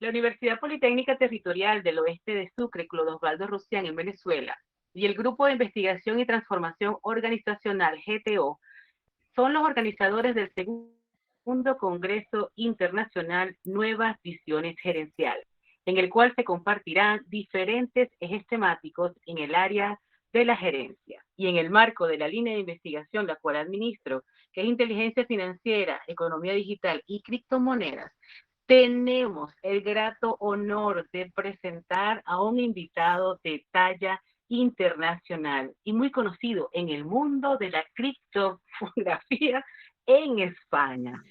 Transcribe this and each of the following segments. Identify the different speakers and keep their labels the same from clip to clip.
Speaker 1: La Universidad Politécnica Territorial del Oeste de Sucre, Clodo Osvaldo Rusián, en Venezuela, y el Grupo de Investigación y Transformación Organizacional, GTO, son los organizadores del segundo Congreso Internacional Nuevas Visiones Gerenciales, en el cual se compartirán diferentes ejes temáticos en el área de la gerencia. Y en el marco de la línea de investigación, la cual administro, que es inteligencia financiera, economía digital y criptomonedas, tenemos el grato honor de presentar a un invitado de talla internacional y muy conocido en el mundo de la criptografía en España.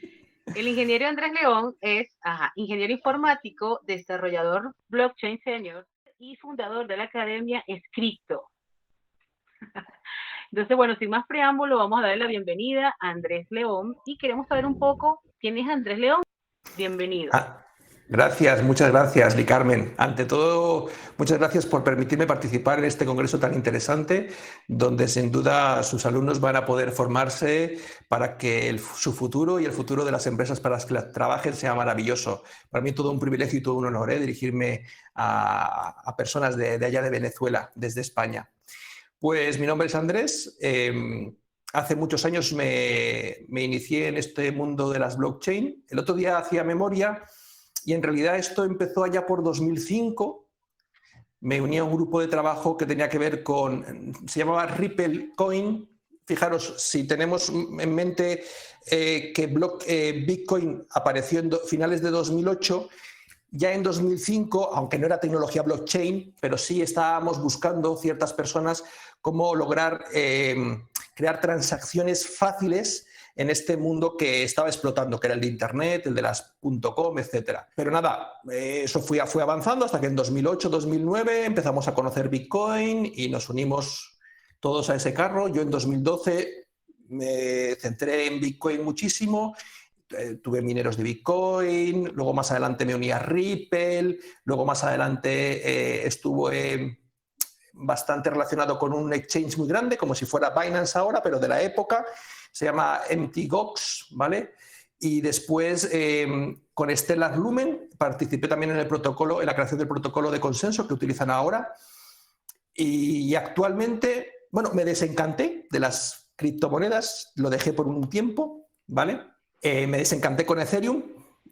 Speaker 1: El ingeniero Andrés León es ingeniero informático, desarrollador blockchain senior y fundador de la academia Scripto. Entonces, bueno, sin más preámbulo, vamos a darle la bienvenida a Andrés León y queremos saber un poco quién es Andrés León. Bienvenido.
Speaker 2: Gracias, muchas gracias, Li Carmen. Ante todo, muchas gracias por permitirme participar en este congreso tan interesante, donde sin duda sus alumnos van a poder formarse para que su futuro y el futuro de las empresas para las que trabajen sea maravilloso. Para mí todo un privilegio y todo un honor dirigirme a personas de allá de Venezuela, desde España. Pues mi nombre es Andrés. Hace muchos años me inicié en este mundo de las blockchain. El otro día hacía memoria y en realidad esto empezó allá por 2005. Me uní a un grupo de trabajo que tenía que ver con, se llamaba Ripple Coin. Fijaros, si tenemos en mente que Bitcoin apareció en finales de 2008, ya en 2005, aunque no era tecnología blockchain, pero sí estábamos buscando ciertas personas cómo lograr crear transacciones fáciles en este mundo que estaba explotando, que era el de Internet, el de las .com, etc. Pero nada, eso fue avanzando hasta que en 2008, 2009 empezamos a conocer Bitcoin y nos unimos todos a ese carro. Yo en 2012 me centré en Bitcoin muchísimo. Tuve mineros de Bitcoin, luego más adelante me uní a Ripple, luego más adelante estuve bastante relacionado con un exchange muy grande, como si fuera Binance ahora, pero de la época, se llama Mt. Gox, ¿vale? Y después con Stellar Lumen participé también en el protocolo, en la creación del protocolo de consenso que utilizan ahora. Y actualmente, bueno, me desencanté de las criptomonedas, lo dejé por un tiempo, ¿vale? Me desencanté con Ethereum,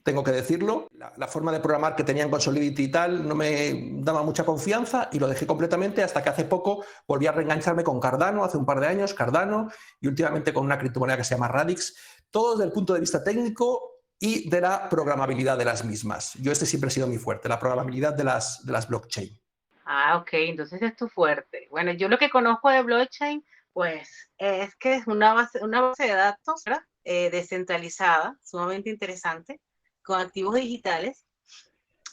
Speaker 2: tengo que decirlo. La forma de programar que tenían con Solidity y tal no me daba mucha confianza y lo dejé completamente hasta que hace poco volví a reengancharme con Cardano, hace un par de años, Cardano, y últimamente con una criptomoneda que se llama Radix, todo desde el punto de vista técnico y de la programabilidad de las mismas. Yo siempre ha sido mi fuerte, la programabilidad de las blockchain.
Speaker 1: Ok, entonces es tu fuerte. Bueno, yo lo que conozco de blockchain, pues es que es una base de datos, ¿verdad? Descentralizada, sumamente interesante, con activos digitales,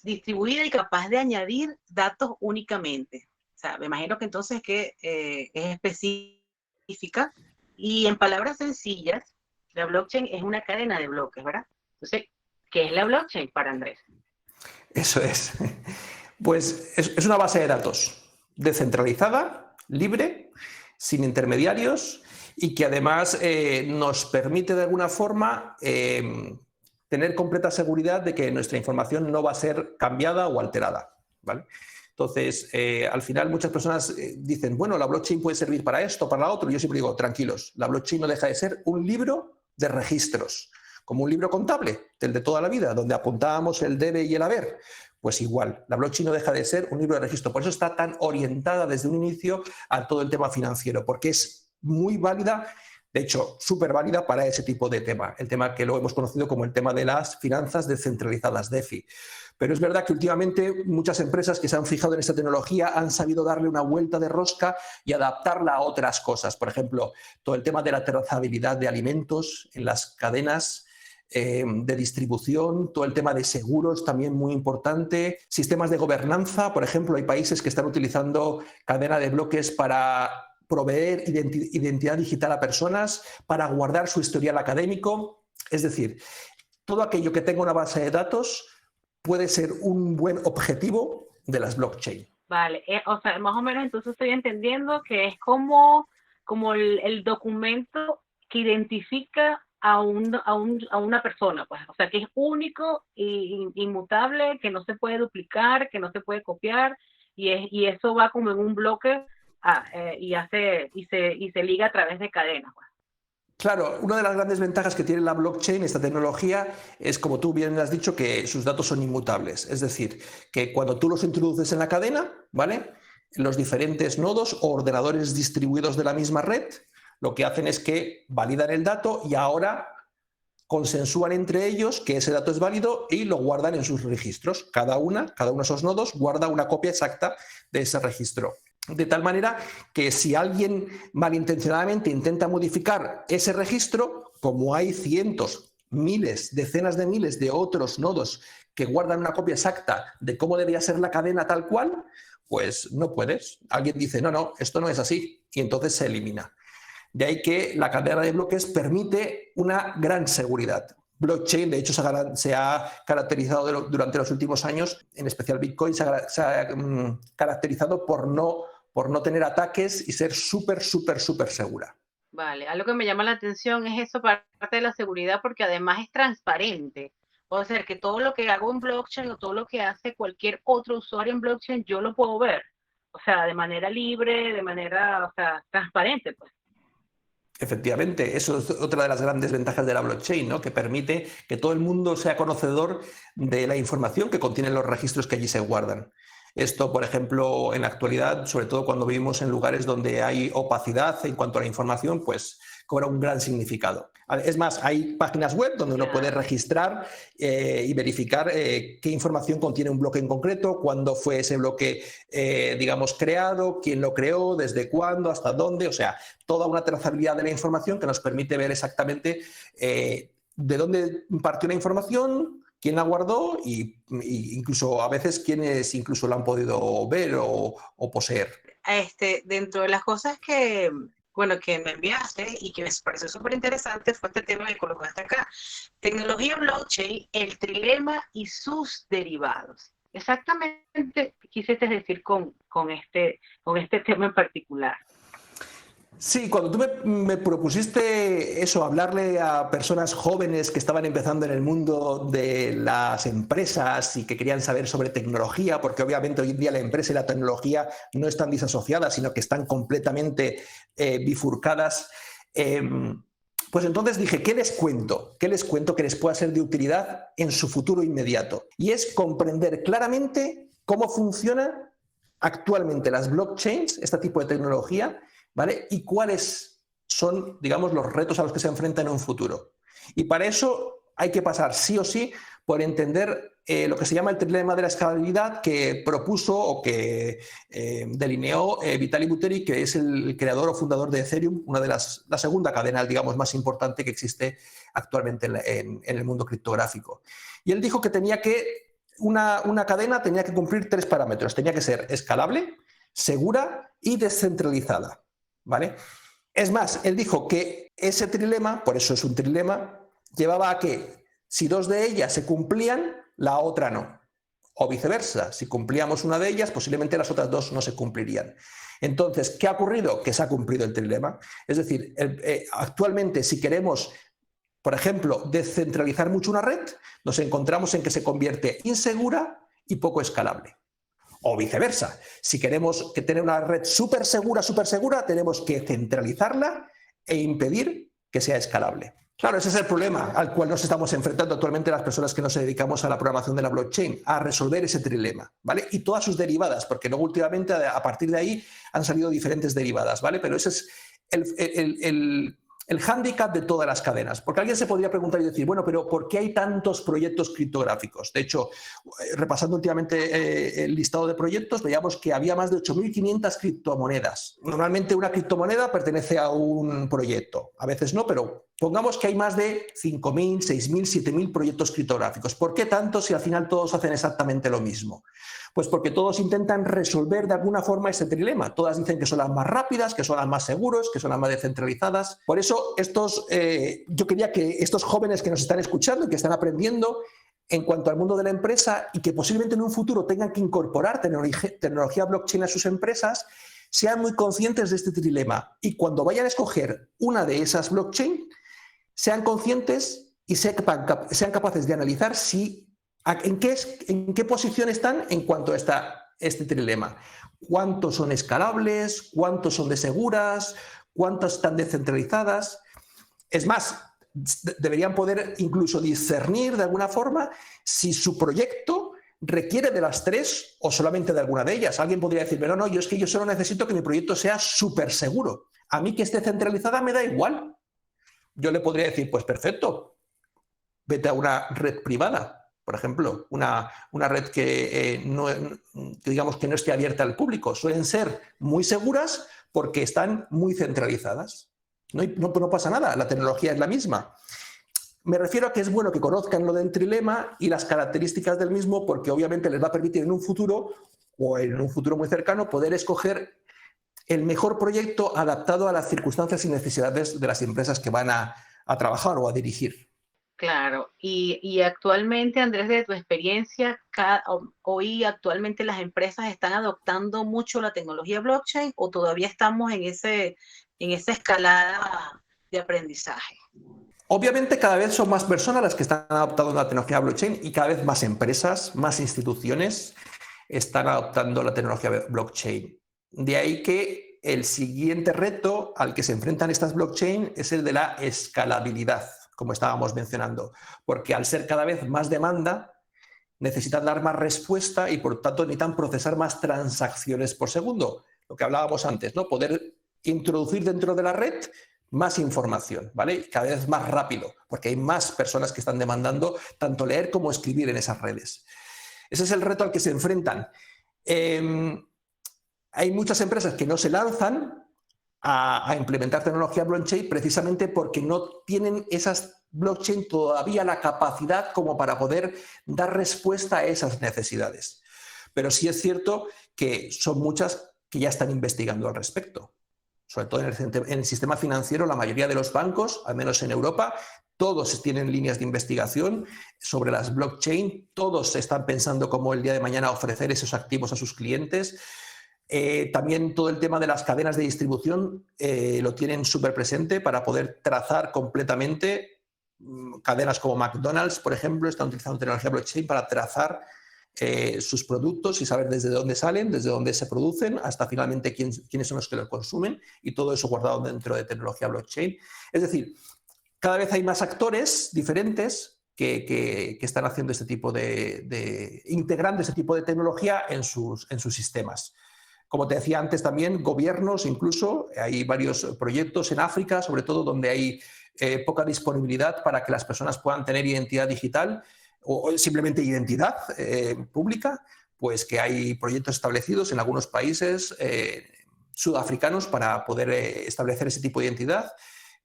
Speaker 1: distribuida y capaz de añadir datos únicamente. O sea, me imagino que entonces que es específica y en palabras sencillas, la blockchain es una cadena de bloques, ¿verdad? Entonces, ¿qué es la blockchain para Andrés?
Speaker 2: Eso es. Pues es una base de datos descentralizada, libre, sin intermediarios y que además nos permite de alguna forma tener completa seguridad de que nuestra información no va a ser cambiada o alterada, ¿vale? Entonces, al final muchas personas dicen, bueno, la blockchain puede servir para esto, para lo otro. Yo siempre digo, tranquilos, la blockchain no deja de ser un libro de registros, como un libro contable, del de toda la vida, donde apuntábamos el debe y el haber. Pues igual, la blockchain no deja de ser un libro de registro. Por eso está tan orientada desde un inicio a todo el tema financiero, porque es muy válida, de hecho, súper válida para ese tipo de tema, el tema que lo hemos conocido como el tema de las finanzas descentralizadas, DeFi. Pero es verdad que últimamente muchas empresas que se han fijado en esta tecnología han sabido darle una vuelta de rosca y adaptarla a otras cosas. Por ejemplo, todo el tema de la trazabilidad de alimentos en las cadenas de distribución, todo el tema de seguros también muy importante, sistemas de gobernanza, por ejemplo, hay países que están utilizando cadena de bloques para proveer identidad digital a personas, para guardar su historial académico, es decir, todo aquello que tenga una base de datos puede ser un buen objetivo de las blockchain.
Speaker 1: Vale, o sea, más o menos entonces estoy entendiendo que es como el documento que identifica a una persona, pues, o sea, que es único e inmutable, que no se puede duplicar, que no se puede copiar, y eso va como en un bloque y se liga a través de cadenas, pues.
Speaker 2: Claro, una de las grandes ventajas que tiene la blockchain, esta tecnología, es, como tú bien has dicho, que sus datos son inmutables. Es decir, que cuando tú los introduces en la cadena, ¿vale? Los diferentes nodos o ordenadores distribuidos de la misma red, lo que hacen es que validan el dato y ahora consensúan entre ellos que ese dato es válido y lo guardan en sus registros. Cada uno de esos nodos guarda una copia exacta de ese registro. De tal manera que si alguien malintencionadamente intenta modificar ese registro, como hay cientos, miles, decenas de miles de otros nodos que guardan una copia exacta de cómo debería ser la cadena tal cual, pues no puedes. Alguien dice, no, esto no es así, y entonces se elimina. De ahí que la cadena de bloques permite una gran seguridad. Blockchain, de hecho, se ha caracterizado durante los últimos años, en especial Bitcoin, se ha caracterizado por no tener ataques y ser súper segura.
Speaker 1: Vale, algo que me llama la atención es eso, parte de la seguridad, porque además es transparente. O sea, que todo lo que hago en blockchain o todo lo que hace cualquier otro usuario en blockchain, yo lo puedo ver. O sea, de manera libre, de manera, o sea, transparente, pues.
Speaker 2: Efectivamente, eso es otra de las grandes ventajas de la blockchain, ¿no? Que permite que todo el mundo sea conocedor de la información que contienen los registros que allí se guardan. Esto, por ejemplo, en la actualidad, sobre todo cuando vivimos en lugares donde hay opacidad en cuanto a la información, pues cobra un gran significado. Es más, hay páginas web donde uno puede registrar y verificar qué información contiene un bloque en concreto, cuándo fue ese bloque, digamos, creado, quién lo creó, desde cuándo, hasta dónde, o sea, toda una trazabilidad de la información que nos permite ver exactamente de dónde partió la información, quién la guardó y incluso a veces quiénes incluso la han podido ver o poseer.
Speaker 1: Dentro de las cosas que, bueno, que me enviaste y que me pareció súper interesante fue este tema que colocaste acá. Tecnología blockchain, el trilema y sus derivados. Exactamente qué quisiste decir con este tema en particular.
Speaker 2: Sí, cuando tú me propusiste eso, hablarle a personas jóvenes que estaban empezando en el mundo de las empresas y que querían saber sobre tecnología, porque obviamente hoy en día la empresa y la tecnología no están disasociadas, sino que están completamente bifurcadas, pues entonces dije, ¿qué les cuento? ¿Qué les cuento que les pueda ser de utilidad en su futuro inmediato? Y es comprender claramente cómo funcionan actualmente las blockchains, este tipo de tecnología, ¿vale? Y cuáles son, digamos, los retos a los que se enfrentan en un futuro. Y para eso hay que pasar sí o sí por entender lo que se llama el trilema de la escalabilidad que propuso o que delineó Vitalik Buterin, que es el creador o fundador de Ethereum, la segunda cadena, digamos, más importante que existe actualmente en el mundo criptográfico. Y él dijo que una cadena tenía que cumplir 3 parámetros. Tenía que ser escalable, segura y descentralizada. ¿Vale? Es más, él dijo que ese trilema, por eso es un trilema, llevaba a que si 2 de ellas se cumplían, la otra no. O viceversa, si cumplíamos una de ellas, posiblemente las otras 2 no se cumplirían. Entonces, ¿qué ha ocurrido? Que se ha cumplido el trilema. Es decir, actualmente si queremos, por ejemplo, descentralizar mucho una red, nos encontramos en que se convierte insegura y poco escalable. O viceversa, si queremos tener una red súper segura, tenemos que centralizarla e impedir que sea escalable. Claro, ese es el problema al cual nos estamos enfrentando actualmente las personas que nos dedicamos a la programación de la blockchain, a resolver ese trilema, ¿vale? Y todas sus derivadas, porque luego últimamente a partir de ahí han salido diferentes derivadas, ¿vale? Pero ese es el hándicap de todas las cadenas. Porque alguien se podría preguntar y decir, bueno, pero ¿por qué hay tantos proyectos criptográficos? De hecho, repasando últimamente el listado de proyectos, veíamos que había más de 8.500 criptomonedas. Normalmente una criptomoneda pertenece a un proyecto. A veces no, pero pongamos que hay más de 5.000, 6.000, 7.000 proyectos criptográficos. ¿Por qué tantos si al final todos hacen exactamente lo mismo? Pues porque todos intentan resolver de alguna forma ese trilema. Todas dicen que son las más rápidas, que son las más seguros, que son las más descentralizadas. Por eso yo quería que estos jóvenes que nos están escuchando y que están aprendiendo en cuanto al mundo de la empresa y que posiblemente en un futuro tengan que incorporar tecnología blockchain a sus empresas, sean muy conscientes de este trilema. Y cuando vayan a escoger una de esas blockchain, sean conscientes y sean capaces de analizar en qué posición están en cuanto a este trilema. ¿Cuántos son escalables? ¿Cuántos son de seguras? ¿Cuántas están descentralizadas? Es más, deberían poder incluso discernir de alguna forma si su proyecto requiere de las tres o solamente de alguna de ellas. Alguien podría decir, pero no, yo solo necesito que mi proyecto sea súper seguro. A mí que esté centralizada me da igual. Yo le podría decir, pues perfecto, vete a una red privada, por ejemplo, una red que digamos que no esté abierta al público. Suelen ser muy seguras porque están muy centralizadas. No pasa nada, la tecnología es la misma. Me refiero a que es bueno que conozcan lo del trilema y las características del mismo, porque obviamente les va a permitir en un futuro, o en un futuro muy cercano, poder escoger el mejor proyecto adaptado a las circunstancias y necesidades de las empresas que van a trabajar o a dirigir.
Speaker 1: Claro, y actualmente, Andrés, de tu experiencia, hoy actualmente las empresas están adoptando mucho la tecnología blockchain o todavía estamos en esa escalada de aprendizaje.
Speaker 2: Obviamente cada vez son más personas las que están adoptando la tecnología blockchain y cada vez más empresas, más instituciones están adoptando la tecnología blockchain. De ahí que el siguiente reto al que se enfrentan estas blockchain es el de la escalabilidad, como estábamos mencionando, porque al ser cada vez más demanda, necesitan dar más respuesta y por tanto necesitan procesar más transacciones por segundo. Lo que hablábamos antes, ¿no? Poder introducir dentro de la red más información, ¿vale? Cada vez más rápido, porque hay más personas que están demandando tanto leer como escribir en esas redes. Ese es el reto al que se enfrentan. Hay muchas empresas que no se lanzan a implementar tecnología blockchain precisamente porque no tienen esas blockchain todavía la capacidad como para poder dar respuesta a esas necesidades. Pero sí es cierto que son muchas que ya están investigando al respecto. Sobre todo en el sistema financiero, la mayoría de los bancos, al menos en Europa, todos tienen líneas de investigación sobre las blockchain, todos están pensando cómo el día de mañana ofrecer esos activos a sus clientes. También todo el tema de las cadenas de distribución lo tienen súper presente para poder trazar completamente. Cadenas como McDonald's, por ejemplo, están utilizando tecnología blockchain para trazar sus productos y saber desde dónde salen, desde dónde se producen, hasta finalmente quiénes son los que los consumen, y todo eso guardado dentro de tecnología blockchain. Es decir, cada vez hay más actores diferentes que están haciendo este tipo integrando este tipo de tecnología en sus sistemas. Como te decía antes también, gobiernos, incluso hay varios proyectos en África, sobre todo donde hay poca disponibilidad para que las personas puedan tener identidad digital o simplemente identidad pública, pues que hay proyectos establecidos en algunos países sudafricanos para poder establecer ese tipo de identidad,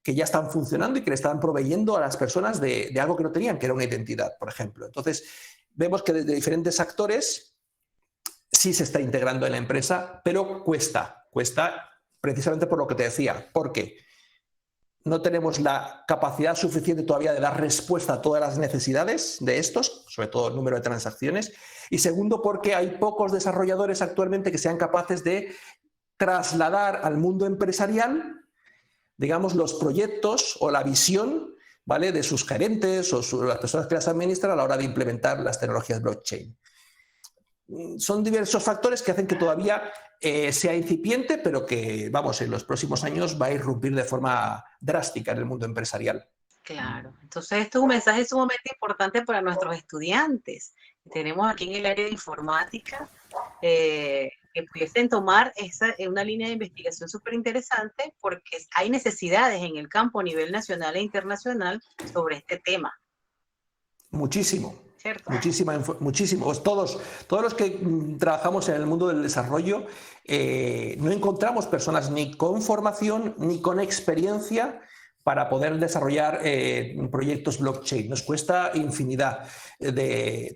Speaker 2: que ya están funcionando y que le están proveyendo a las personas de algo que no tenían, que era una identidad, por ejemplo. Entonces, vemos que desde diferentes actores sí se está integrando en la empresa, pero cuesta precisamente por lo que te decía, porque no tenemos la capacidad suficiente todavía de dar respuesta a todas las necesidades de estos, sobre todo el número de transacciones, y segundo, porque hay pocos desarrolladores actualmente que sean capaces de trasladar al mundo empresarial, digamos, los proyectos o la visión, ¿vale?, de sus gerentes o las personas que las administran a la hora de implementar las tecnologías blockchain. Son diversos factores que hacen que todavía sea incipiente, pero que, vamos, en los próximos años va a irrumpir de forma drástica en el mundo empresarial.
Speaker 1: Claro, entonces esto es un mensaje sumamente importante para nuestros estudiantes. Tenemos aquí en el área de informática que pudiesen tomar una línea de investigación súper interesante porque hay necesidades en el campo a nivel nacional e internacional sobre este tema.
Speaker 2: Muchísimo.
Speaker 1: ¿Cierto?
Speaker 2: Muchísimo. Todos los que trabajamos en el mundo del desarrollo no encontramos personas ni con formación ni con experiencia para poder desarrollar proyectos blockchain. Nos cuesta infinidad.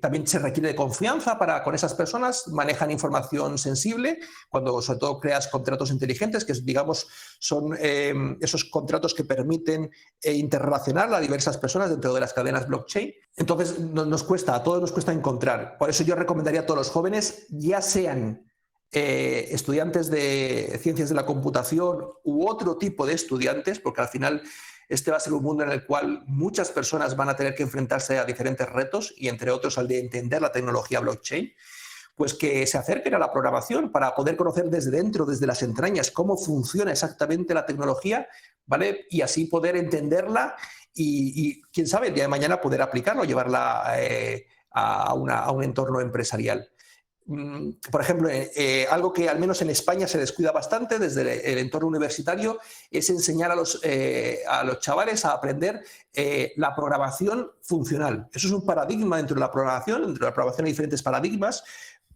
Speaker 2: También se requiere de confianza con esas personas, manejan información sensible, cuando sobre todo creas contratos inteligentes, que digamos son esos contratos que permiten interrelacionar a diversas personas dentro de las cadenas blockchain. Entonces a todos nos cuesta encontrar. Por eso yo recomendaría a todos los jóvenes, ya sean estudiantes de ciencias de la computación u otro tipo de estudiantes, porque al final Este va a ser un mundo en el cual muchas personas van a tener que enfrentarse a diferentes retos y entre otros al de entender la tecnología blockchain, pues que se acerquen a la programación para poder conocer desde dentro, desde las entrañas, cómo funciona exactamente la tecnología, ¿vale? Y así poder entenderla y quién sabe, el día de mañana poder aplicarla o llevarla a un entorno empresarial. Por ejemplo, algo que al menos en España se descuida bastante desde el entorno universitario es enseñar a los chavales a aprender la programación funcional. Eso es un paradigma dentro de la programación. Dentro de la programación hay diferentes paradigmas,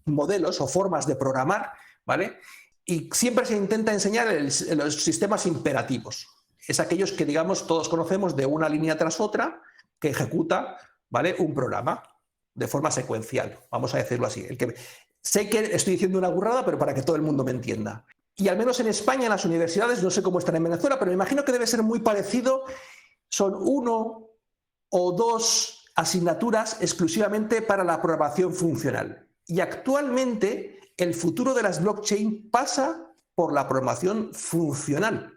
Speaker 2: modelos o formas de programar, ¿vale? Y siempre se intenta enseñar los sistemas imperativos. Es aquellos que, digamos, todos conocemos de una línea tras otra que ejecuta, ¿vale?, un programa de forma secuencial, vamos a decirlo así. Sé que estoy diciendo una burrada, pero para que todo el mundo me entienda. Y al menos en España, en las universidades, no sé cómo están en Venezuela, pero me imagino que debe ser muy parecido. Son 1 o 2 asignaturas exclusivamente para la programación funcional. Y actualmente el futuro de las blockchain pasa por la programación funcional.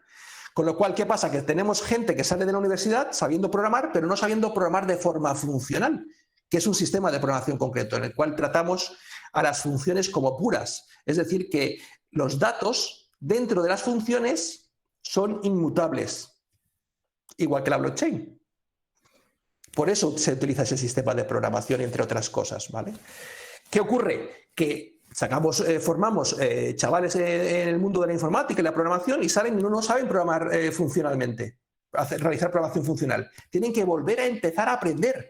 Speaker 2: Con lo cual, ¿qué pasa? Que tenemos gente que sale de la universidad sabiendo programar, pero no sabiendo programar de forma funcional, que es un sistema de programación concreto en el cual tratamos a las funciones como puras. Es decir, que los datos dentro de las funciones son inmutables, igual que la blockchain. Por eso se utiliza ese sistema de programación, entre otras cosas, ¿vale? ¿Qué ocurre? Que formamos chavales en el mundo de la informática y la programación y salen y no saben programar funcionalmente, realizar programación funcional. Tienen que volver a empezar a aprender.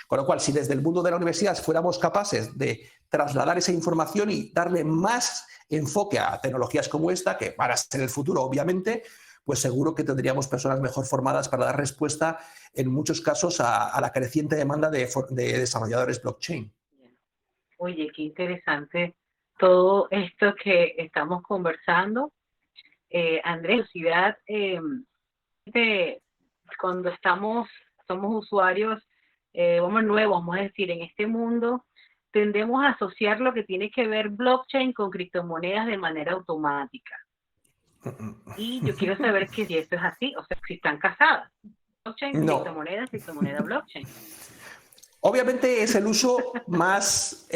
Speaker 2: Con lo cual, si desde el mundo de la universidad fuéramos capaces de trasladar esa información y darle más enfoque a tecnologías como esta, que van a ser el futuro, obviamente, pues seguro que tendríamos personas mejor formadas para dar respuesta, en muchos casos, a la creciente demanda de desarrolladores blockchain.
Speaker 1: Oye, qué interesante todo esto que estamos conversando. Andrés, cuando somos usuarios, somos nuevos, vamos a decir, en este mundo, tendemos a asociar lo que tiene que ver blockchain con criptomonedas de manera automática. Y yo quiero saber que si esto es así, o sea, si están casadas. Blockchain,
Speaker 2: No.
Speaker 1: criptomoneda, blockchain.
Speaker 2: Obviamente es el uso más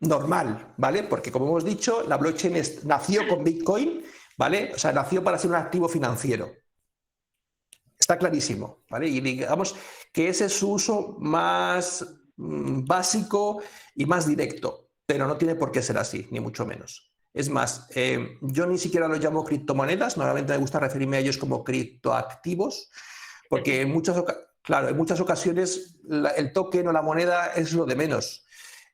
Speaker 2: normal, ¿vale? Porque como hemos dicho, la blockchain nació con Bitcoin, ¿vale? O sea, nació para ser un activo financiero. Está clarísimo, ¿vale? Y digamos que ese es su uso más básico y más directo, pero no tiene por qué ser así, ni mucho menos. Es más, yo ni siquiera los llamo criptomonedas, normalmente me gusta referirme a ellos como criptoactivos, porque en muchas ocasiones el token o la moneda es lo de menos.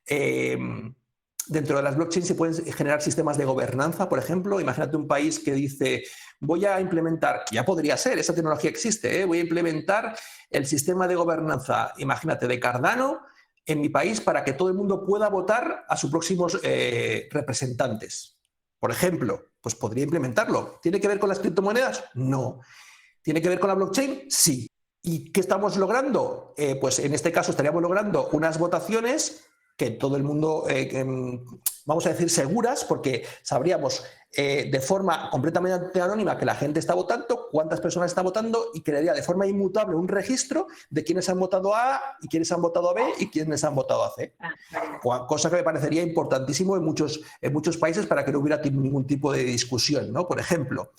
Speaker 2: Dentro de las blockchains se pueden generar sistemas de gobernanza, por ejemplo. Imagínate un país que dice, voy a implementar, ya podría ser, esa tecnología existe, voy a implementar el sistema de gobernanza, imagínate, de Cardano en mi país para que todo el mundo pueda votar a sus próximos representantes. Por ejemplo, pues podría implementarlo. ¿Tiene que ver con las criptomonedas? No. ¿Tiene que ver con la blockchain? Sí. ¿Y qué estamos logrando? Pues en este caso estaríamos logrando unas votaciones que todo el mundo, vamos a decir, seguras, porque sabríamos de forma completamente anónima que la gente está votando, cuántas personas están votando y crearía de forma inmutable un registro de quiénes han votado a A y quiénes han votado a B y quiénes han votado a C. Cosa que me parecería importantísimo en muchos países para que no hubiera ningún tipo de discusión, ¿no? Por ejemplo.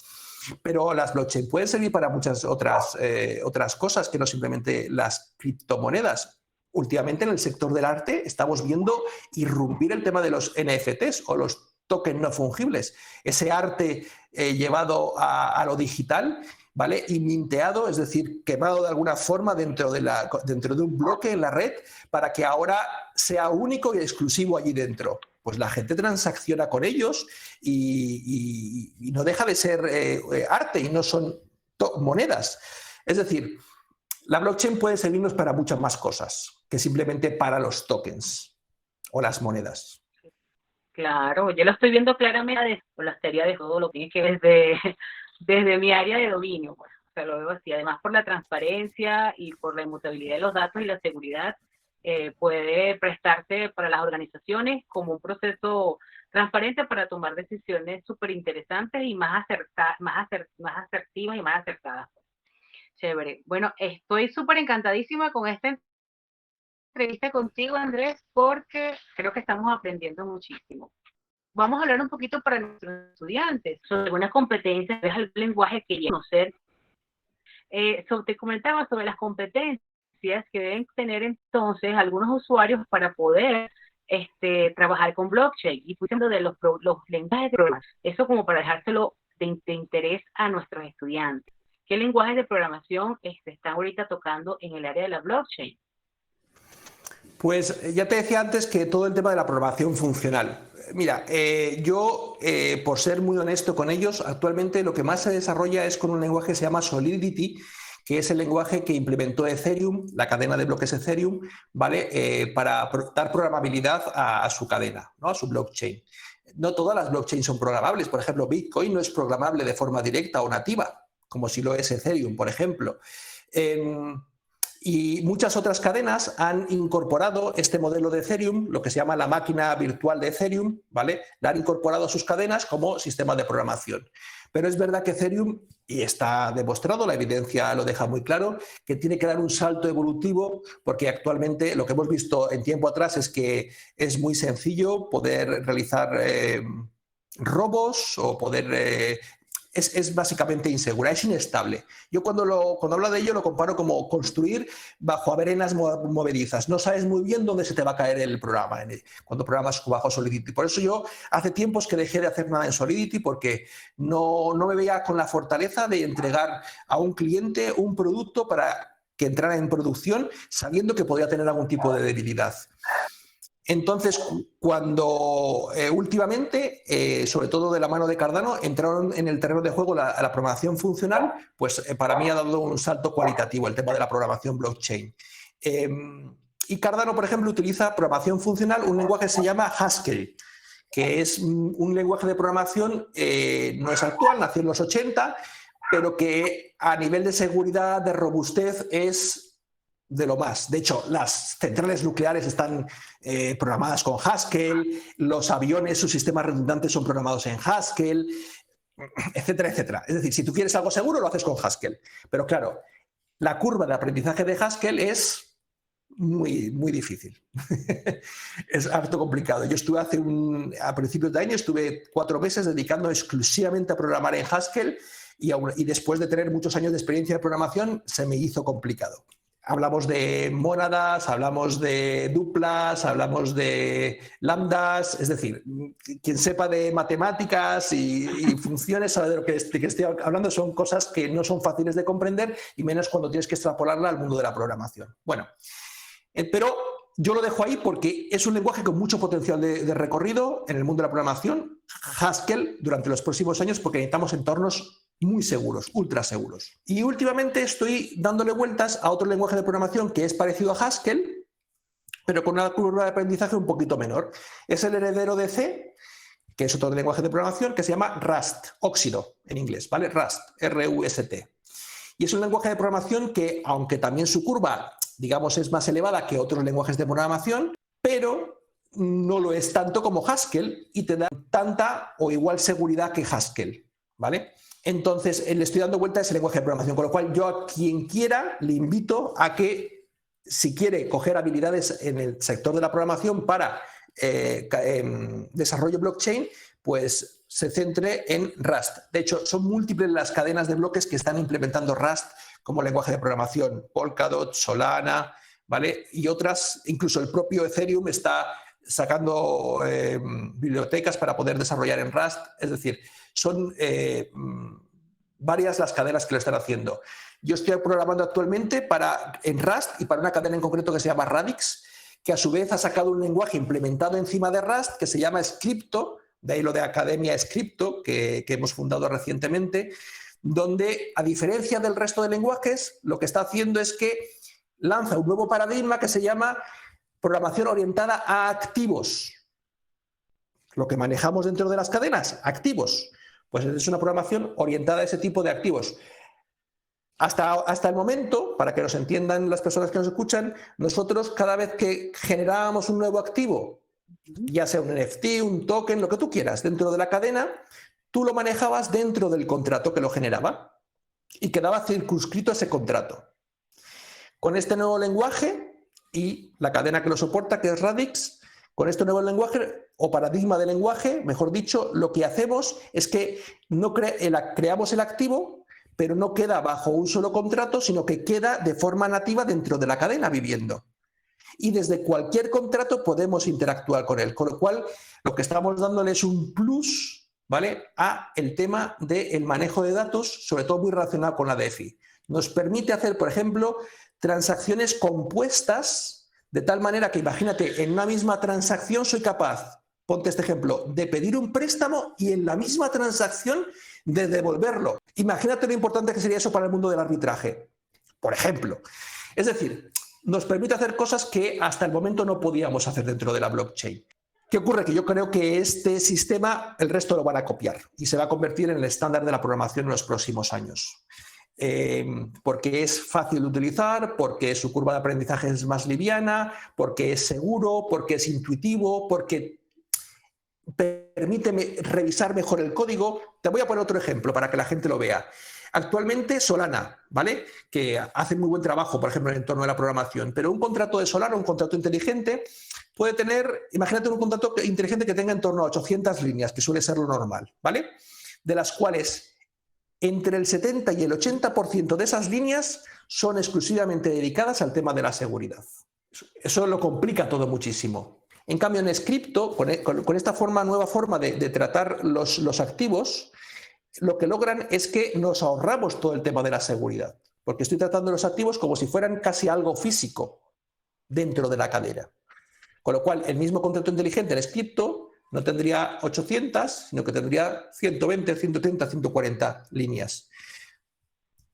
Speaker 2: Pero las blockchain pueden servir para muchas otras cosas que no simplemente las criptomonedas. Últimamente en el sector del arte estamos viendo irrumpir el tema de los NFTs o los tokens no fungibles. Ese arte llevado a lo digital, ¿vale? Y minteado, es decir, quemado de alguna forma dentro de un bloque en la red para que ahora sea único y exclusivo allí dentro. Pues la gente transacciona con ellos y no deja de ser arte y no son monedas. Es decir, la blockchain puede servirnos para muchas más cosas que simplemente para los tokens o las monedas.
Speaker 1: Claro, yo lo estoy viendo claramente por las teorías de todo lo que tiene que ver desde mi área de dominio. Pues. O sea, lo veo así. Además, por la transparencia y por la inmutabilidad de los datos y la seguridad, puede prestarse para las organizaciones como un proceso transparente para tomar decisiones súper interesantes y más asertivas y más acertadas. Chévere. Bueno, estoy súper encantadísima con esta entrevista contigo, Andrés, porque creo que estamos aprendiendo muchísimo. Vamos a hablar un poquito para nuestros estudiantes sobre algunas competencias del lenguaje que quería conocer. Te comentaba sobre las competencias que deben tener entonces algunos usuarios para poder trabajar con blockchain y hablando de los lenguajes de programación. Eso como para dejárselo de interés a nuestros estudiantes. ¿Qué lenguajes de programación están ahorita tocando en el área de la blockchain?
Speaker 2: Pues ya te decía antes que todo el tema de la programación funcional. Mira, yo, por ser muy honesto con ellos, actualmente lo que más se desarrolla es con un lenguaje que se llama Solidity, que es el lenguaje que implementó Ethereum, la cadena de bloques Ethereum, ¿vale? Para dar programabilidad a su cadena, ¿no? A su blockchain. No todas las blockchains son programables. Por ejemplo, Bitcoin no es programable de forma directa o nativa, como si lo es Ethereum, por ejemplo. Y muchas otras cadenas han incorporado este modelo de Ethereum, lo que se llama la máquina virtual de Ethereum, ¿vale? La han incorporado a sus cadenas como sistema de programación. Pero es verdad que Ethereum, y está demostrado, la evidencia lo deja muy claro, que tiene que dar un salto evolutivo porque actualmente lo que hemos visto en tiempo atrás es que es muy sencillo poder realizar robos o poder... Es básicamente insegura, es inestable. Yo cuando hablo de ello lo comparo como construir bajo arenas movedizas. No sabes muy bien dónde se te va a caer el programa cuando programas bajo Solidity. Por eso yo hace tiempos que dejé de hacer nada en Solidity porque no me veía con la fortaleza de entregar a un cliente un producto para que entrara en producción sabiendo que podía tener algún tipo de debilidad. Entonces, cuando últimamente, sobre todo de la mano de Cardano, entraron en el terreno de juego la programación funcional, pues para mí ha dado un salto cualitativo el tema de la programación blockchain. Y Cardano, por ejemplo, utiliza programación funcional, un lenguaje que se llama Haskell, que es un lenguaje de programación, no es actual, nació en los 80, pero que a nivel de seguridad, de robustez, es de lo más. De hecho, las centrales nucleares están programadas con Haskell, los aviones, sus sistemas redundantes son programados en Haskell, etcétera, etcétera. Es decir, si tú quieres algo seguro, lo haces con Haskell. Pero claro, la curva de aprendizaje de Haskell es muy, muy difícil. Es harto complicado. Yo estuve a principios de año, estuve 4 meses dedicando exclusivamente a programar en Haskell y después de tener muchos años de experiencia de programación, se me hizo complicado. Hablamos de mónadas, hablamos de duplas, hablamos de lambdas, es decir, quien sepa de matemáticas y funciones sabe de lo que estoy hablando, son cosas que no son fáciles de comprender y menos cuando tienes que extrapolarla al mundo de la programación. Bueno, pero yo lo dejo ahí porque es un lenguaje con mucho potencial de recorrido en el mundo de la programación, Haskell, durante los próximos años, porque necesitamos entornos muy seguros, ultra seguros. Y últimamente estoy dándole vueltas a otro lenguaje de programación que es parecido a Haskell, pero con una curva de aprendizaje un poquito menor. Es el heredero de C, que es otro lenguaje de programación que se llama Rust, óxido en inglés, ¿vale? Rust, R-U-S-T. Y es un lenguaje de programación que, aunque también su curva, digamos, es más elevada que otros lenguajes de programación, pero no lo es tanto como Haskell y te da tanta o igual seguridad que Haskell, ¿vale? Entonces, le estoy dando vuelta a ese lenguaje de programación, con lo cual yo a quien quiera le invito a que, si quiere coger habilidades en el sector de la programación para desarrollo blockchain, pues se centre en Rust. De hecho, son múltiples las cadenas de bloques que están implementando Rust como lenguaje de programación. Polkadot, Solana, ¿vale? Y otras, incluso el propio Ethereum está sacando bibliotecas para poder desarrollar en Rust. Es decir, son varias las cadenas que lo están haciendo. Yo estoy programando actualmente en Rust y para una cadena en concreto que se llama Radix, que a su vez ha sacado un lenguaje implementado encima de Rust que se llama Scripto, de ahí lo de Academia Scripto, que hemos fundado recientemente, donde, a diferencia del resto de lenguajes, lo que está haciendo es que lanza un nuevo paradigma que se llama programación orientada a activos. Lo que manejamos dentro de las cadenas, activos. Pues es una programación orientada a ese tipo de activos. Hasta el momento, para que nos entiendan las personas que nos escuchan, nosotros cada vez que generábamos un nuevo activo, ya sea un NFT, un token, lo que tú quieras, dentro de la cadena, tú lo manejabas dentro del contrato que lo generaba. y quedaba circunscrito ese contrato. Con este nuevo lenguaje y la cadena que lo soporta, que es Radix, con este nuevo lenguaje o paradigma de lenguaje, mejor dicho, lo que hacemos es que no creamos el activo, pero no queda bajo un solo contrato, sino que queda de forma nativa dentro de la cadena viviendo. Y desde cualquier contrato podemos interactuar con él, con lo cual lo que estamos dándole es un plus, ¿vale?, a el tema del manejo de datos, sobre todo muy relacionado con la DeFi. Nos permite hacer, por ejemplo, transacciones compuestas, de tal manera que, imagínate, en una misma transacción soy capaz, ponte este ejemplo, de pedir un préstamo y en la misma transacción de devolverlo. Imagínate lo importante que sería eso para el mundo del arbitraje, por ejemplo. Es decir, nos permite hacer cosas que hasta el momento no podíamos hacer dentro de la blockchain. ¿Qué ocurre? Que yo creo que este sistema el resto lo van a copiar y se va a convertir en el estándar de la programación en los próximos años. Porque es fácil de utilizar, porque su curva de aprendizaje es más liviana, porque es seguro, porque es intuitivo, porque permite revisar mejor el código. Te voy a poner otro ejemplo para que la gente lo vea. Actualmente Solana, ¿vale?, que hace muy buen trabajo, por ejemplo, en el entorno de la programación, pero un contrato de Solana, un contrato inteligente, puede tener, imagínate un contrato inteligente que tenga en torno a 800 líneas, que suele ser lo normal, ¿vale?, de las cuales entre el 70 y el 80% de esas líneas son exclusivamente dedicadas al tema de la seguridad. Eso lo complica todo muchísimo. En cambio, en Scrypto, con esta nueva forma de tratar los activos, lo que logran es que nos ahorramos todo el tema de la seguridad, porque estoy tratando los activos como si fueran casi algo físico dentro de la cadena. Con lo cual, el mismo contrato inteligente en Scrypto no tendría 800, sino que tendría 120, 130, 140 líneas.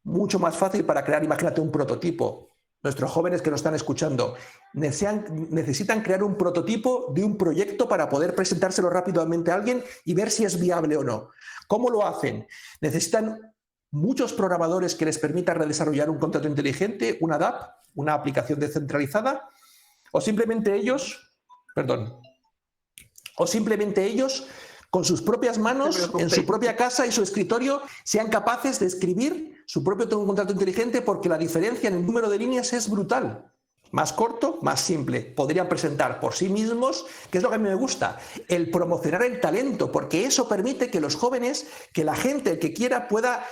Speaker 2: Mucho más fácil para crear, imagínate, un prototipo. Nuestros jóvenes que nos están escuchando necesitan crear un prototipo de un proyecto para poder presentárselo rápidamente a alguien y ver si es viable o no. ¿Cómo lo hacen? Necesitan muchos programadores que les permitan redesarrollar un contrato inteligente, una DApp, una aplicación descentralizada, o simplemente ellos, con sus propias manos, en su propia casa y su escritorio, sean capaces de escribir su propio contrato inteligente, porque la diferencia en el número de líneas es brutal. Más corto, más simple. Podrían presentar por sí mismos, que es lo que a mí me gusta, el promocionar el talento, porque eso permite que los jóvenes, que la gente, el que quiera, pueda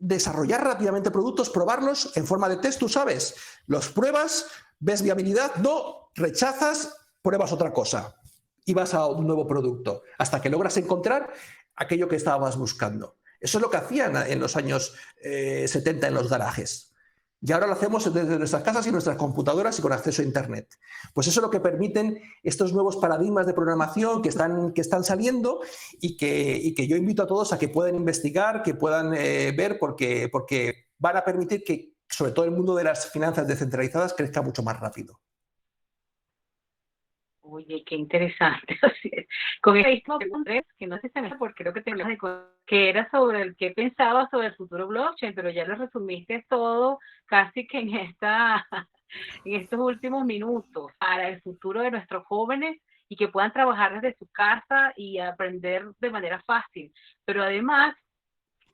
Speaker 2: desarrollar rápidamente productos, probarlos en forma de test, tú sabes. Los pruebas, ves viabilidad, no, rechazas, pruebas otra cosa y vas a un nuevo producto, hasta que logras encontrar aquello que estabas buscando. Eso es lo que hacían en los años 70 en los garajes. Y ahora lo hacemos desde nuestras casas y nuestras computadoras y con acceso a Internet. Pues eso es lo que permiten estos nuevos paradigmas de programación que están saliendo y que yo invito a todos a que puedan investigar, que puedan ver, porque van a permitir que, sobre todo el mundo de las finanzas descentralizadas, crezca mucho más rápido.
Speaker 1: Oye, qué interesante. Con el mismo que no sé si porque creo que te hablas de que era sobre el que pensaba sobre el futuro blockchain, pero ya lo resumiste todo casi que en estos últimos minutos para el futuro de nuestros jóvenes y que puedan trabajar desde su casa y aprender de manera fácil. Pero además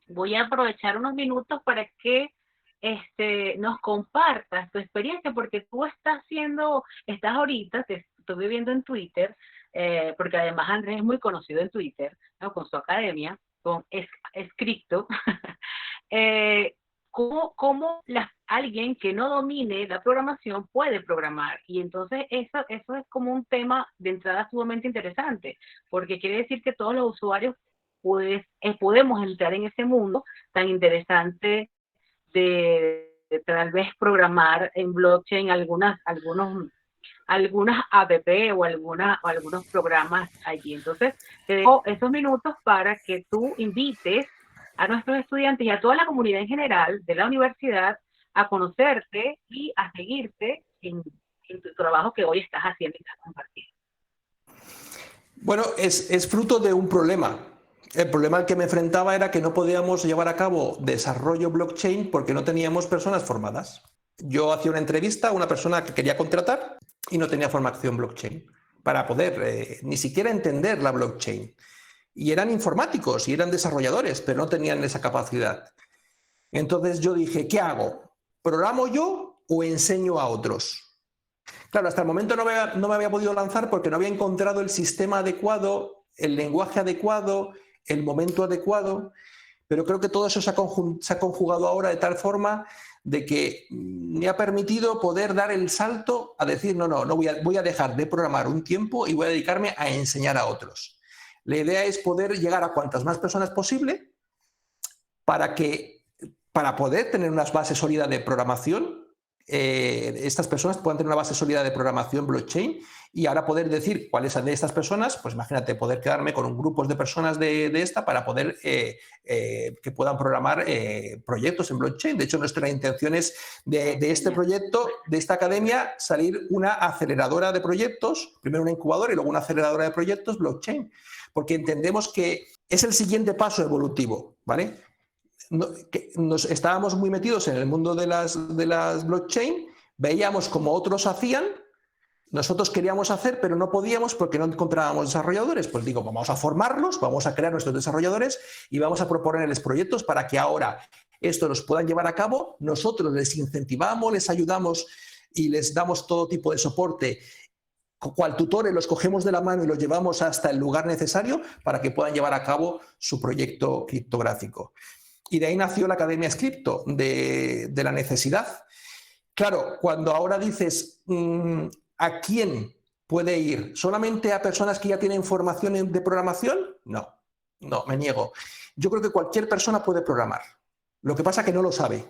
Speaker 1: voy a aprovechar unos minutos para que nos compartas tu experiencia, porque tú estás ahorita, te estoy viendo en Twitter, porque además Andrés es muy conocido en Twitter, ¿no?, con su academia, con Scrypto. ¿Cómo alguien que no domine la programación puede programar? Y entonces eso es como un tema de entrada sumamente interesante, porque quiere decir que todos los usuarios podemos entrar en ese mundo tan interesante de tal vez programar en blockchain algunas app o algunos programas allí. Entonces, te dejo esos minutos para que tú invites a nuestros estudiantes y a toda la comunidad en general de la universidad a conocerte y a seguirte en tu trabajo que hoy estás haciendo y estás compartiendo.
Speaker 2: Bueno, es fruto de un problema. El problema al que me enfrentaba era que no podíamos llevar a cabo desarrollo blockchain porque no teníamos personas formadas. Yo hacía una entrevista a una persona que quería contratar y no tenía formación blockchain para poder ni siquiera entender la blockchain. Y eran informáticos y eran desarrolladores, pero no tenían esa capacidad. Entonces yo dije, ¿qué hago? ¿Programo yo o enseño a otros? Claro, hasta el momento no me había podido lanzar porque no había encontrado el sistema adecuado, el lenguaje adecuado, el momento adecuado, pero creo que todo eso se ha conjugado ahora de tal forma de que me ha permitido poder dar el salto a decir, no voy a dejar de programar un tiempo y voy a dedicarme a enseñar a otros. La idea es poder llegar a cuantas más personas posible para poder tener unas bases sólidas de programación, estas personas puedan tener una base sólida de programación blockchain y ahora poder decir cuáles de estas personas, pues imagínate, poder quedarme con un grupo de personas de esta para poder que puedan programar proyectos en blockchain. De hecho, nuestra intención es de este proyecto, de esta academia, salir una aceleradora de proyectos, primero una incubadora y luego una aceleradora de proyectos blockchain, porque entendemos que es el siguiente paso evolutivo, ¿vale? Estábamos muy metidos en el mundo de las blockchain, veíamos como otros hacían, nosotros queríamos hacer, pero no podíamos porque no encontrábamos desarrolladores. Pues digo, vamos a formarlos, vamos a crear nuestros desarrolladores y vamos a proponerles proyectos para que ahora esto los puedan llevar a cabo. Nosotros les incentivamos, les ayudamos y les damos todo tipo de soporte. Cual tutores los cogemos de la mano y los llevamos hasta el lugar necesario para que puedan llevar a cabo su proyecto criptográfico. Y de ahí nació la Academia Scripto, de la necesidad. Claro, cuando ahora dices ¿a quién puede ir? ¿Solamente a personas que ya tienen formación de programación? No, me niego. Yo creo que cualquier persona puede programar. Lo que pasa es que no lo sabe.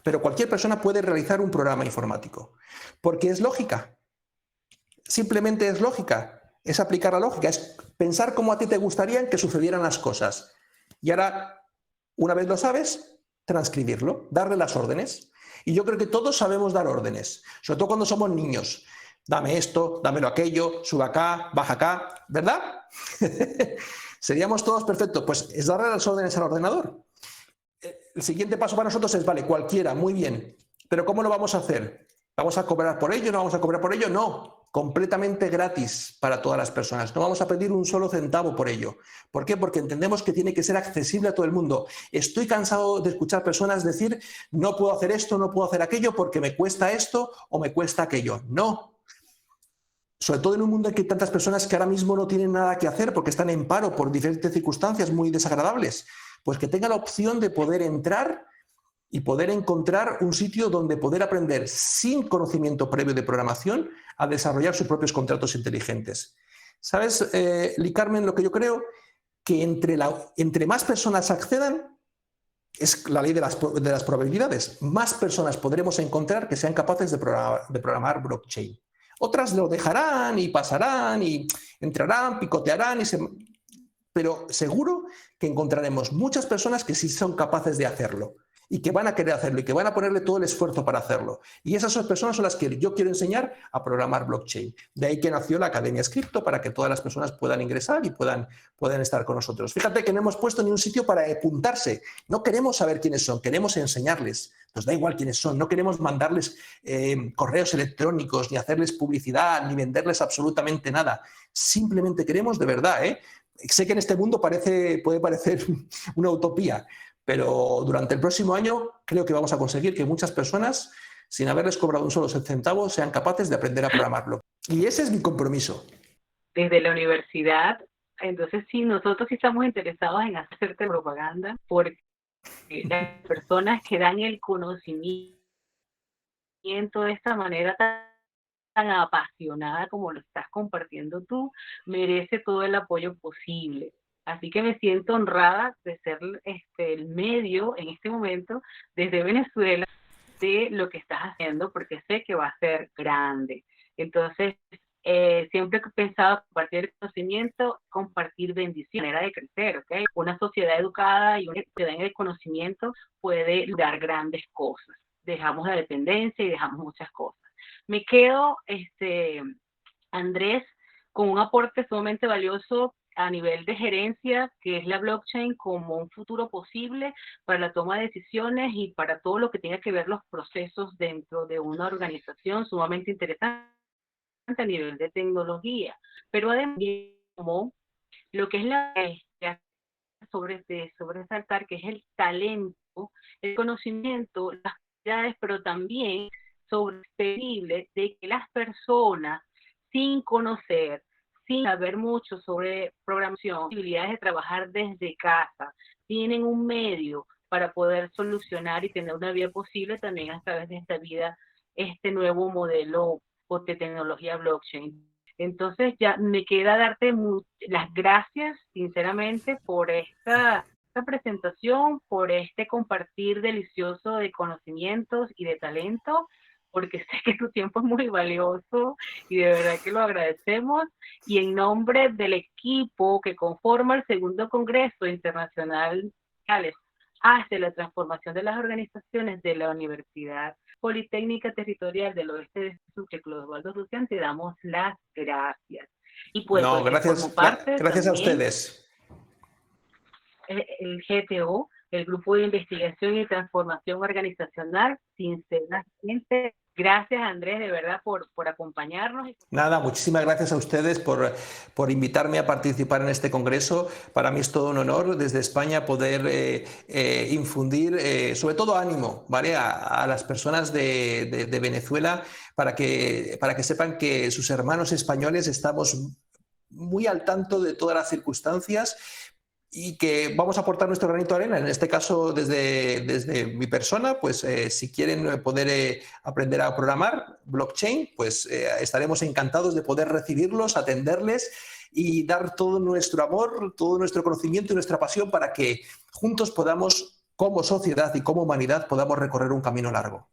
Speaker 2: Pero cualquier persona puede realizar un programa informático. Porque es lógica. Simplemente es lógica. Es aplicar la lógica. Es pensar cómo a ti te gustaría que sucedieran las cosas. Y ahora, una vez lo sabes, transcribirlo, darle las órdenes. Y yo creo que todos sabemos dar órdenes, sobre todo cuando somos niños. Dame esto, dámelo aquello, suba acá, baja acá, ¿verdad? Seríamos todos perfectos. Pues es darle las órdenes al ordenador. El siguiente paso para nosotros es, vale, cualquiera, muy bien. Pero ¿cómo lo vamos a hacer? ¿Vamos a cobrar por ello? ¿No vamos a cobrar por ello? No, completamente gratis para todas las personas. No vamos a pedir un solo centavo por ello. ¿Por qué? Porque entendemos que tiene que ser accesible a todo el mundo. Estoy cansado de escuchar personas decir, no puedo hacer esto, no puedo hacer aquello porque me cuesta esto o me cuesta aquello. No. Sobre todo en un mundo en que hay tantas personas que ahora mismo no tienen nada que hacer porque están en paro por diferentes circunstancias muy desagradables. Pues que tenga la opción de poder entrar y poder encontrar un sitio donde poder aprender sin conocimiento previo de programación a desarrollar sus propios contratos inteligentes. ¿Sabes, Lee Carmen, lo que yo creo? Que entre más personas accedan, es la ley de las probabilidades, más personas podremos encontrar que sean capaces de programar blockchain. Otras lo dejarán y pasarán y entrarán, picotearán, pero seguro que encontraremos muchas personas que sí son capaces de hacerlo y que van a querer hacerlo y que van a ponerle todo el esfuerzo para hacerlo. Y esas personas son las que yo quiero enseñar a programar blockchain. De ahí que nació la Academia Scripto, para que todas las personas puedan ingresar y puedan estar con nosotros. Fíjate que no hemos puesto ni un sitio para apuntarse. No queremos saber quiénes son, queremos enseñarles. Nos da igual quiénes son, no queremos mandarles correos electrónicos, ni hacerles publicidad, ni venderles absolutamente nada. Simplemente queremos de verdad, sé que en este mundo puede parecer una utopía, pero durante el próximo año creo que vamos a conseguir que muchas personas, sin haberles cobrado un solo centavo, sean capaces de aprender a programarlo. Y ese es mi compromiso.
Speaker 1: Desde la universidad, entonces sí, nosotros sí estamos interesados en hacerte propaganda, porque las personas que dan el conocimiento de esta manera tan apasionada como lo estás compartiendo tú, merece todo el apoyo posible. Así que me siento honrada de ser el medio en este momento desde Venezuela de lo que estás haciendo, porque sé que va a ser grande. Entonces, siempre he pensado compartir el conocimiento, compartir bendición, manera de crecer, ¿ok? Una sociedad educada y una sociedad en el conocimiento puede dar grandes cosas. Dejamos la dependencia y dejamos muchas cosas. Me quedo, Andrés, con un aporte sumamente valioso a nivel de gerencia, que es la blockchain como un futuro posible para la toma de decisiones y para todo lo que tenga que ver los procesos dentro de una organización, sumamente interesante a nivel de tecnología. Pero además, como lo que es la sobre resaltar, que es el talento el conocimiento, las habilidades, pero también sostenible de que las personas sin conocer, sin saber mucho sobre programación, posibilidades de trabajar desde casa, tienen un medio para poder solucionar y tener una vida posible también a través de esta vida, este nuevo modelo de tecnología blockchain. Entonces ya me queda darte las gracias, sinceramente, por esta presentación, por este compartir delicioso de conocimientos y de talento, porque sé que tu tiempo es muy valioso y de verdad que lo agradecemos. Y en nombre del equipo que conforma el segundo Congreso Internacional hacia la transformación de las organizaciones de la Universidad Politécnica Territorial del Oeste de Sucre, Clodovaldo Rusián, te damos las gracias. Y pues,
Speaker 2: No,
Speaker 1: formo parte
Speaker 2: gracias a
Speaker 1: también
Speaker 2: ustedes.
Speaker 1: El GTO, el Grupo de Investigación y Transformación Organizacional, sinceramente, gracias Andrés, de verdad, por acompañarnos.
Speaker 2: Nada, muchísimas gracias a ustedes por invitarme a participar en este congreso. Para mí es todo un honor desde España poder infundir, sobre todo ánimo, ¿vale? a las personas de Venezuela para que sepan que sus hermanos españoles estamos muy al tanto de todas las circunstancias y que vamos a aportar nuestro granito de arena, en este caso desde mi persona, pues si quieren poder aprender a programar blockchain, pues estaremos encantados de poder recibirlos, atenderles y dar todo nuestro amor, todo nuestro conocimiento y nuestra pasión para que juntos podamos, como sociedad y como humanidad, podamos recorrer un camino largo.